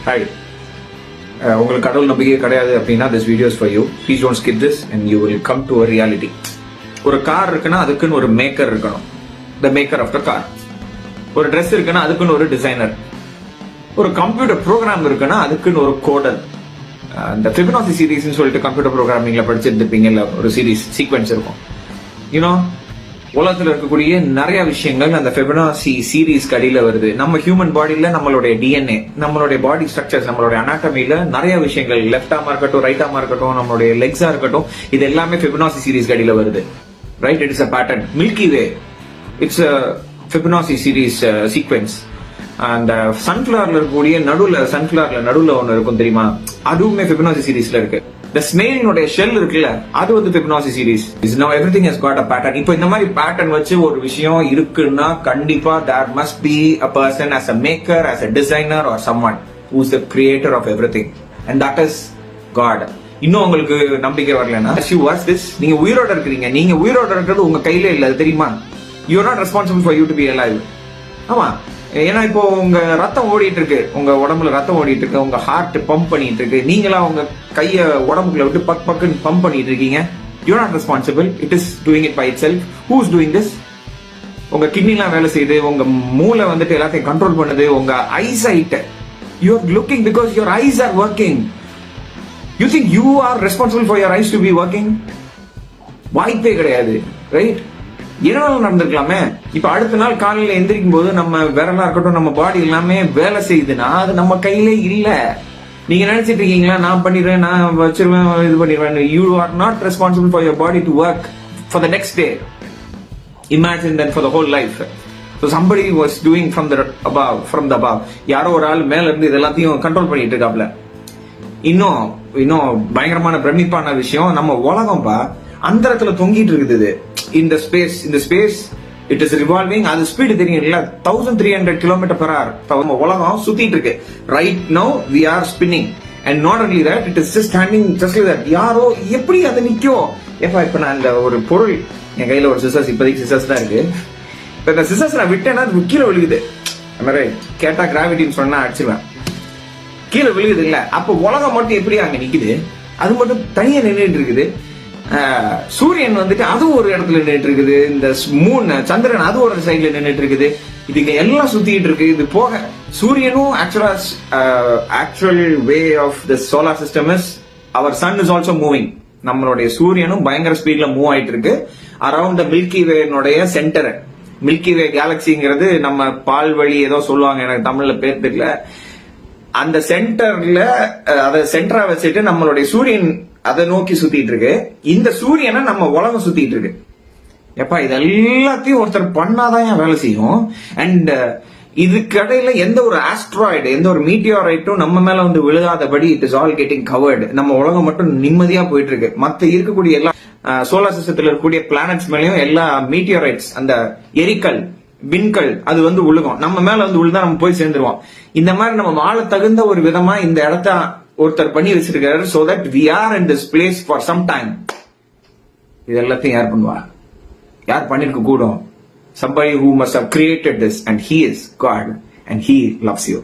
Hi. உங்களுக்கு கடவுள் நம்பிக்கை கிடையாது அப்படின்னா this video is for you. Please don't skip this and you will come to a reality. ஒரு கார் இருக்குன்னா அதுக்குன்னு ஒரு மேக்கர் இருக்கணும், the maker of the car. ஒரு ட்ரெஸ் இருக்குன்னா அதுக்குன்னு ஒரு டிசைனர். ஒரு கம்ப்யூட்டர் ப்ரோக்ராம் இருக்குன்னா அதுக்குன்னு ஒரு கோடர். இந்த Fibonacci சீரீஸ்னு சொல்லிட்டு கம்ப்யூட்டர் ப்ரோக்ராமிங்ல படிச்சிருந்துப்பீங்கல்ல, ஒரு சீரீஸ் சீக்வென்ஸ் இருக்கும். யூனோ, உலகத்துல இருக்கக்கூடிய நிறைய விஷயங்கள் அந்த Fibonacci சீரீஸ் அடியில வருது. நம்ம ஹியூமன் பாடியில நம்மளுடைய டிஎன்ஏ, நம்மளுடைய பாடி ஸ்ட்ரக்சர்ஸ், நம்மளுடைய அனாட்டமில நிறைய விஷயங்கள், லெஃப்ட் ஆர்மா இருக்கட்டும், ரைட் ஆர்மா இருக்கட்டும், நம்மளுடைய லெக்ஸா இருக்கட்டும், இது எல்லாமே Fibonacci சீரீஸ் அடியில வருது. Right? It is a pattern. Milky way, it's a Fibonacci series sequence. அந்த சன்ஃபிளவர்ல இருக்கக்கூடிய நடுவுல ஒன்னு இருக்கும் தெரியுமா, அதுவுமே Fibonacci சீரீஸ்ல இருக்கு. The snail ஷெல் இருக்குல்ல, அது வந்து Fibonacci series. Now everything has got a pattern. இப்போ இந்த மாதிரி பேட்டர்ன் வச்சு ஒரு விஷயம் இருக்குன்னா கண்டிப்பா there must be a person as a maker, as a designer or someone who is the creator of everything, and that is God. இன்னும் உங்களுக்கு நம்பிக்கை வரலன்னா you watch this. நீங்க உயிரோட இருக்கிறீங்க, நீங்க உயிரோட இருக்கிறது உங்க கையில இல்ல, தெரியுமா? You are not responsible for you to be alive. ஆமா, ஏன்னா இப்போ உங்க ரத்தம் ஓடிட்டு இருக்கு, உங்க உடம்புல ரத்தம் ஓடிட்டு இருக்கு, உங்க ஹார்ட் பம்ப் பண்ணிட்டு இருக்கு, நீங்களா உங்க கைய உடம்புக்குள்ள விட்டு பக்குன்னு பம்ப் பண்ணிட்டு இருக்கீங்க. You are not responsible, it is doing it by itself. Who is doing this? உங்க கிட்னிலாம் வேலை செய்யுது, உங்க மூளை வந்துட்டு எல்லாத்தையும் கண்ட்ரோல் பண்ணுது, உங்க eyesight, you are looking because your eyes are working. You think you are responsible for your eyes to be working? வாய்ப்பே கிடையாது. ரைட்? என்னென்ன நடந்திருக்கலாமே. இப்ப அடுத்த நாள் காலையில எந்திரிக்கும் போது நம்ம விரலா இருக்கட்டும், நம்ம பாடி எல்லாமே வேலை செய்யுதுன்னா அது நம்ம கையிலே இல்ல. நீங்க நினைச்சிட்டு இருக்கீங்களா நான் பண்ணிடுவேன், நான் வச்சிருவேன், இது பண்ணிடுவேன். You are not responsible for your body to work for the next day. Imagine that for the whole life. So somebody was doing from the above. யாரோ ஒரு ஆள் மேல இருந்து இது எல்லாத்தையும் கண்ட்ரோல் பண்ணிட்டு இருக்காப்ல. இன்னும் பயங்கரமான பிரமிப்பான விஷயம், நம்ம உலகம்பா அந்தரத்துல தொங்கிட்டு இருக்குது. இந்த ஸ்பேஸ் இட் இஸ் ரிவால்விங். அது ஸ்பீடு தெரியும்ல, 1300 km/h. நம்ம உலகம் சுத்திட்டு இருக்கு. Right now we are spinning and not only that, it is just standing just like that. யாரோ எப்படி அது நிக்கும்? இப்ப நான் இந்த ஒரு பொருள், என் கையில ஒரு சிசர்ஸ், இப்போதைக்கு சிசர்ஸ் தான் இருக்கு. இப்ப இந்த சிசர்ஸ் நான் விட்டேன்னா அது கீழே விழுகுது. மாதிரி கேட்டா கிராவிட்டின்னு சொன்னா அடிச்சிருவேன், கீழே விழுகுது இல்ல. அப்ப உலகம் மட்டும் எப்படி அங்க நிக்குது? அது மட்டும் தனியா நின்றுட்டு இருக்குது. சூரியன் வந்துட்டு அது ஒரு இடத்துல நின்றுட்டு இருக்குது, இந்த மூன் சந்திரன் அது ஒரு சைட்ல நின்றுட்டு இருக்குது. இதுக்கு எல்லாம் சுத்திட்டு இருக்கு. இது போக சூரியனும் actual way of the solar system is our sun is also moving. நம்மளுடைய சூரியனும் பயங்கர ஸ்பீட்ல மூவ் ஆயிட்டு இருக்கு அரௌண்ட் த மில்கி வேனுடைய சென்டர். மில்கி வே கேலக்சிங்கிறது நம்ம பால்வழி ஏதோ சொல்லுவாங்க, எனக்கு தமிழ்ல பேர் தெரியல. அந்த சென்டர்ல அதை சென்டரா வச்சுட்டு நம்மளுடைய சூரியன் அதை நோக்கி சுத்திட்டு இருக்கு. இந்த சூரியனை நம்ம உலகம் சுத்திட்டு இருக்கு. எப்பா, இது எல்லாத்தையும் ஒருத்தர் பண்ணாதான் வேலை செய்யும். அண்ட் இதுக்கடையில எந்த ஒரு ஆஸ்ட்ராய்டு, எந்த ஒரு மீட்டியோரைட்டும் நம்ம மேல வந்து விழுகாதபடி it is all getting covered. நம்ம உலகம் மட்டும் நிம்மதியா போயிட்டு இருக்கு. மத்த இருக்கக்கூடிய எல்லா சோலார் சிஸ்டத்துல இருக்கக்கூடிய பிளானட்ஸ் மேலயும் எல்லா மீட்டியோரைட்ஸ், அந்த எரிக்கல், விண்கல், அது வந்து உழுகும். நம்ம மேல வந்து உழுதா நம்ம போய் சேர்ந்துருவோம். இந்த மாதிரி நம்ம வாழ தகுந்த ஒரு விதமா இந்த இடத்த ஒருத்தர் பண்ணி வச்சிருக்காரு. so that we are in this place for some time. இது எல்லாத்தையும் யார் பண்ணுவா? யார் பண்ணிருக்க கூடும்? Somebody who must have created this, and he is God and he loves you.